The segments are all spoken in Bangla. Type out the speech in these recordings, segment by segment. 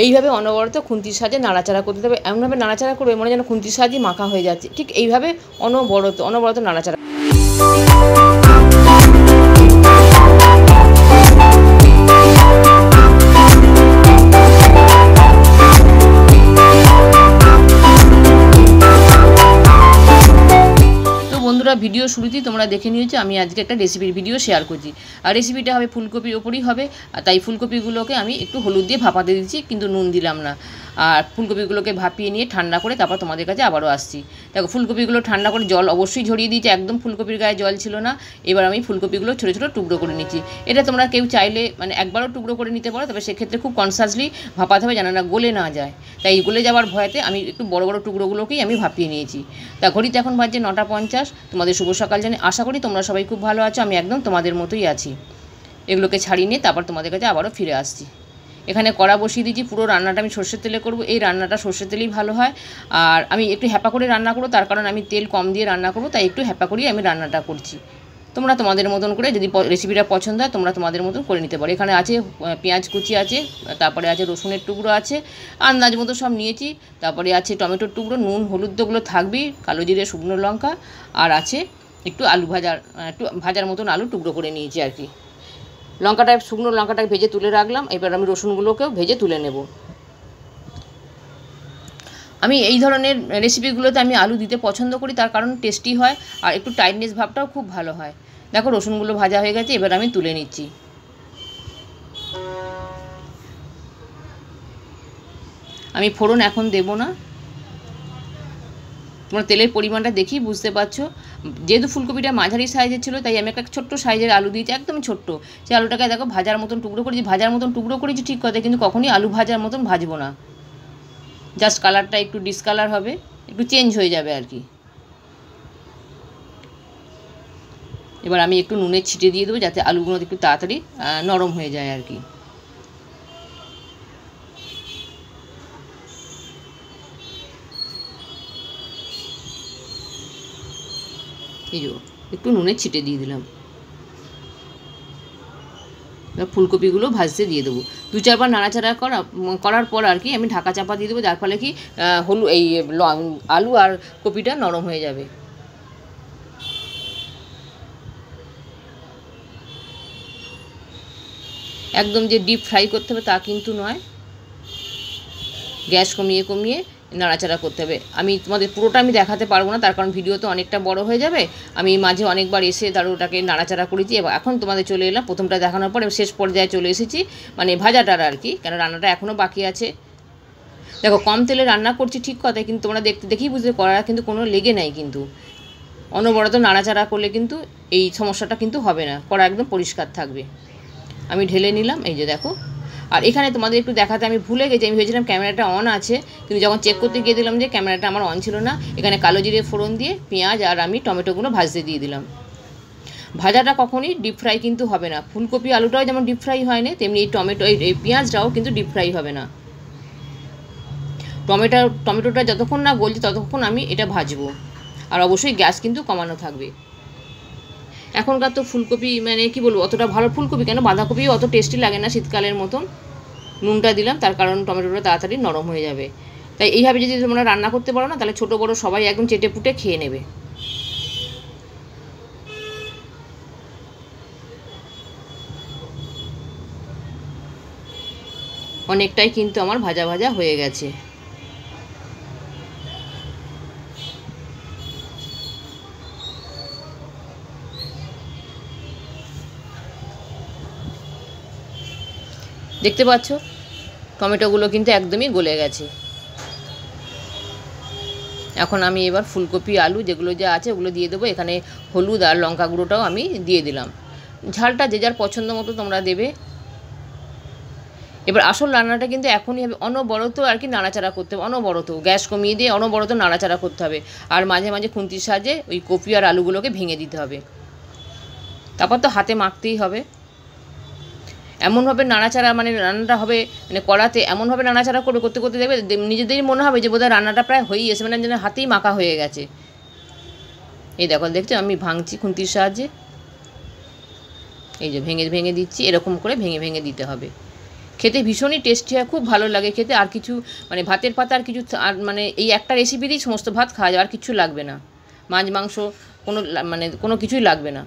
এইভাবে অনবরত খুন্তির সাহায্যে নাড়াচাড়া করতে হবে। এমনভাবে নাড়াচাড়া করবে মনে যেন খুন্তির সাহায্যে মাখা হয়ে যাচ্ছে। ঠিক এইভাবে অনবরত নাড়াচাড়া। বন্ধুরা, ভিডিও শুরুতেই তোমরা দেখে নিয়েছো আমি আজকে একটা রেসিপির ভিডিও শেয়ার করছি। আর রেসিপিটা হবে ফুলকপির ওপরই হবে। আর তাই ফুলকপিগুলোকে আমি একটু হলুদ দিয়ে ভাপাতে দিচ্ছি, কিন্তু নুন দিলাম না। আর ফুলকপিগুলোকে ভাপিয়ে নিয়ে ঠান্ডা করে তারপর তোমাদের কাছে আবারও আসছি। দেখো, ফুলকপিগুলো ঠান্ডা করে জল অবশ্যই ঝরিয়ে দিয়েছি, একদম ফুলকপির গায়ে জল ছিল না। এবার আমি ফুলকপিগুলো ছোটো ছোটো টুকরো করে নিচ্ছি। এটা তোমরা কেউ চাইলে মানে একবারও টুকরো করে নিতে পারো, তবে সেক্ষেত্রে খুব কনসাসলি ভাপাতে হবে যেন না গলে না যায়। তাই গলে যাওয়ার ভয়েতে আমি একটু বড় বড় টুকরোগুলোকেই আমি ভাপিয়ে নিয়েছি। তা ঘড়িতে এখন বাজছে 9:50। তোমাদের শুভ সকাল জানি। আশা করি তোমরা সবাই খুব ভালো আছো। আমি একদম তোমাদের মতোই আছি। এগুলোকে ছাড়িয়ে নিয়ে তারপর তোমাদের কাছে আবারও ফিরে আসছি। এখানে কড়া বসিয়ে দিয়েছি। পুরো রান্নাটা আমি সর্ষের তেলে করব। এই রান্নাটা সর্ষের তেলেই ভালো হয়। আর আমি একটু হ্যাপা করে রান্না করবো, তার কারণ আমি তেল কম দিয়ে রান্না করবো, তাই একটু হ্যাপা করেই আমি রান্নাটা করছি। তোমরা তোমাদের মতন করে, যদি রেসিপিটা পছন্দ হয় তোমরা তোমাদের মতন করে নিতে পারো। এখানে আছে পেঁয়াজ কুচি আছে, তারপরে আছে রসুনের টুকরো আছে, আন্দাজ মতো সব নিয়েছি। তারপরে আছে টমেটোর টুকরো, নুন হলুদ ওগুলো থাকবেই, কালো জিরে শুকনো লঙ্কা, আর আছে একটু আলু একটু ভাজার মতন আলু টুকরো করে নিয়েছি আর কি। শুকনো লঙ্কাটাকে ভেজে তুলে রাখলাম। এবার আমি রসুনগুলোকেও ভেজে তুলে নেব। আমি এই ধরনের রেসিপিগুলোতে আমি আলু দিতে পছন্দ করি, তার কারণ টেস্টি হয় আর একটু টাইটনেস ভাবটাও খুব ভালো হয়। দেখো, রসুনগুলো ভাজা হয়ে গেছে, এবার আমি তুলে নিচ্ছি। আমি ফোড়ন এখন দেব না। তোমরা তেলের পরিমাণটা দেখেই বুঝতে পারছো। যেহেতু ফুলকপিটা মাঝারি সাইজের ছিল, তাই আমি একটা ছোট্ট সাইজের আলু দিয়েছি, একদম ছোট্ট। সেই আলুটাকে দেখো ভাজার মতন টুকরো করেছি ঠিক কথা, কিন্তু কখনই আলু ভাজার মতন ভাজবো না। জাস্ট কালারটা একটু ডিসকালার হবে, একটু চেঞ্জ হয়ে যাবে আর কি। এবার আমি একটু নুনের ছিটে দিয়ে দেবো, যাতে আলুগুলো একটু তাড়াতাড়ি নরম হয়ে যায় আর কি। এই যে একটু নুনের ছিটে দিয়ে দিলাম। এবার ফুলকপিগুলো ভাজতে দিয়ে দেবো। 2-4 বার নাড়াচাড়া করার পর আর কি আমি ঢাকা চাপা দিয়ে দেবো, যার ফলে কি আলু আর কপিটা নরম হয়ে যাবে। একদম যে ডিপ ফ্রাই করতে হবে তা কিন্তু নয়, গ্যাস কমিয়ে নাড়াচাড়া করতে হবে। আমি তোমাদের পুরোটা আমি দেখাতে পারবো না, তার কারণ ভিডিও তো অনেকটা বড় হয়ে যাবে। আমি মাঝে অনেকবার এসে ওটাকে নাড়াচাড়া করেছি। এবার এখন তোমাদের চলে এলাম প্রথমটা দেখানোর পর শেষ পর্যায়ে চলে এসেছি, মানে ভাজাটার আর কি, কেন রান্নাটা এখনও বাকি আছে। দেখো, কম তেলে রান্না করছি ঠিক কথাই, কিন্তু তোমরা দেখেই বুঝতে কড়া কিন্তু কোনো লেগে নাই। কিন্তু অনবরত নাড়াচাড়া করলে কিন্তু এই সমস্যাটা কিন্তু হবে না, কড়া একদম পরিষ্কার থাকবে। আমি ঢেলে নিলাম, এই যে দেখো। আর এখানে তোমাদের একটু দেখাতে আমি ভুলে গেছি, আমি ভেবেছিলাম ক্যামেরাটা অন আছে, কিন্তু যখন চেক করতে গিয়ে দিলাম যে ক্যামেরাটা আমার অন ছিল না। এখানে কালো জিরে ফোড়ন দিয়ে পেঁয়াজ আর আমি টমেটোগুলো ভাজতে দিয়ে দিলাম। ভাজাটা কখনই ডিপ ফ্রাই কিন্তু হবে না। ফুলকপি আলুটাও যেমন ডিপ ফ্রাই হয় না, তেমনি এই পেঁয়াজটাও কিন্তু ডিপ ফ্রাই হবে না। টমেটোটা যতক্ষণ না গলছে ততক্ষণ আমি এটা ভাজবো। আর অবশ্যই গ্যাস কিন্তু কমানো থাকবে। এখনকার তো ফুলকপি মানে কি বলবো, অতটা ভালো ফুলকপি কেন, বাঁধাকপিও অত টেস্টি লাগে না শীতকালের মতন। নুনটা দিলাম, তার কারণ টমেটোটা তাড়াতাড়ি নরম হয়ে যাবে। তাই এইভাবে যদি তোমরা রান্না করতে পারো না, তাহলে ছোটো বড়ো সবাই একদম চেটে পুটে খেয়ে নেবে। অনেকটাই কিন্তু আমার ভাজা হয়ে গেছে। দেখতে পাচ্ছ টমেটোগুলো কিন্তু একদমই গলে গেছে। এখন আমি এবার ফুলকপি আলু যেগুলো যা আছে ওগুলো দিয়ে দেবো। এখানে হলুদ আর লঙ্কা গুঁড়োটাও আমি দিয়ে দিলাম। ঝালটা যে যার পছন্দ মতো তোমরা দেবে। এবার আসল রান্নাটা কিন্তু এখনই হবে, অনবরত আর কি নাড়াচাড়া করতে হবে, অনবরত গ্যাস কমিয়ে দিয়ে অনবরত নাড়াচাড়া করতে হবে। আর মাঝে মাঝে খুন্তির সাহায্যে ওই কপি আর আলুগুলোকে ভেঙে দিতে হবে। তারপর তো হাতে মাখতেই হবে। এমনভাবে নাড়াচাড়া মানে রান্নাটা হবে, মানে কড়াতে এমনভাবে নাড়াচাড়া করতে দেখবে নিজেদেরই মনে হবে যে বোধহয় রান্নাটা প্রায় হয়েই এসে, মানে যেন হাতেই মাখা হয়ে গেছে। এই দেখো, দেখছো আমি ভাঙছি খুন্তির সাহায্যে, এই যে ভেঙে দিচ্ছি, এরকম করে ভেঙে দিতে হবে। খেতে ভীষণই টেস্টি হয়, খুব ভালো লাগে খেতে। আর কিছু মানে ভাতের পাতা আর কিছু আর মানে এই একটা রেসিপি দিয়েই সমস্ত ভাত খাওয়া যাবে, আর কিছু লাগবে না, মাছ মাংস মানে কোনো কিছুই লাগবে না।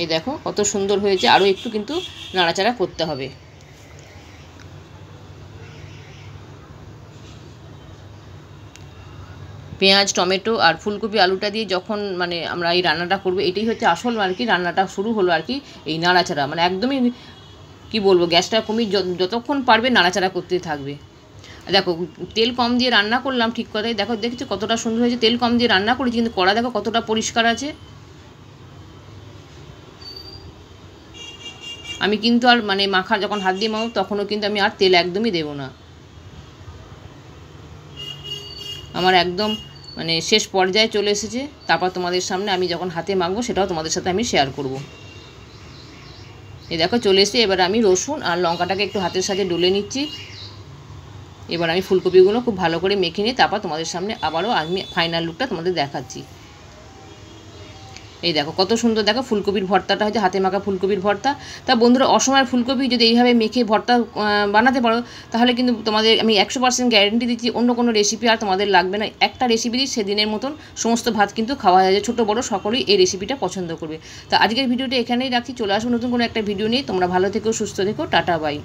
এই দেখো কত সুন্দর হয়েছে, আরও একটু কিন্তু নাড়াচাড়া করতে হবে। পেঁয়াজ টমেটো আর ফুলকপি আলুটা দিয়ে যখন মানে আমরা এই রান্নাটা করবো, এটাই হচ্ছে আসল আর কি রান্নাটা শুরু হলো আর কি। এই নাড়াচাড়া মানে একদমই কি বলবো, গ্যাসটা কমিয়ে যতক্ষণ পারবে নাড়াচাড়া করতে থাকবে। দেখো তেল কম দিয়ে রান্না করলাম ঠিক কথাই, দেখো দেখেছো কতটা সুন্দর হয়েছে, তেল কম দিয়ে রান্না করেছি কিন্তু কড়া দেখো কতটা পরিষ্কার আছে। আমি কিন্তু আর মানে মাখা যখন হাত দিয়ে মাখবো তখনও কিন্তু আমি আর তেল একদমই দেবো না। আমার একদম মানে শেষ পর্যায়ে চলে এসেছে, তারপর তোমাদের সামনে আমি যখন হাতে মাখবো সেটাও তোমাদের সাথে আমি শেয়ার করব। এই দেখো চলে এসেছে, এবার আমি রসুন আর লঙ্কাটাকে একটু হাতের সাথে ডলে নিচ্ছি। এবার আমি ফুলকপিগুলো খুব ভালো করে মেখে নিয়ে তারপর তোমাদের সামনে আবারও আমি ফাইনাল লুকটা তোমাদের দেখাচ্ছি। এই দেখো কত সুন্দর, দেখো ফুলকপির ভর্তাটা হচ্ছে হাতে মাখা ফুলকপির ভর্তা। তা বন্ধুরা অসময়ের ফুলকপি যদি এইভাবে মেখে ভর্তা বানাতে পারো তাহলে কিন্তু তোমাদের আমি 100% গ্যারেন্টি দিচ্ছি অন্য কোনো রেসিপি আর তোমাদের লাগবে না। একটা রেসিপি দিই সেদিনের মতন সমস্ত ভাত কিন্তু খাওয়া যায়, ছোটো বড়ো সকলেই এই রেসিপিটা পছন্দ করবে। তো আজকের ভিডিওটা এখানেই রাখছি, চলে আসবো নতুন কোনো একটা ভিডিও নিয়ে। তোমরা ভালো থেকো, সুস্থ থেকো, টাটা বাই।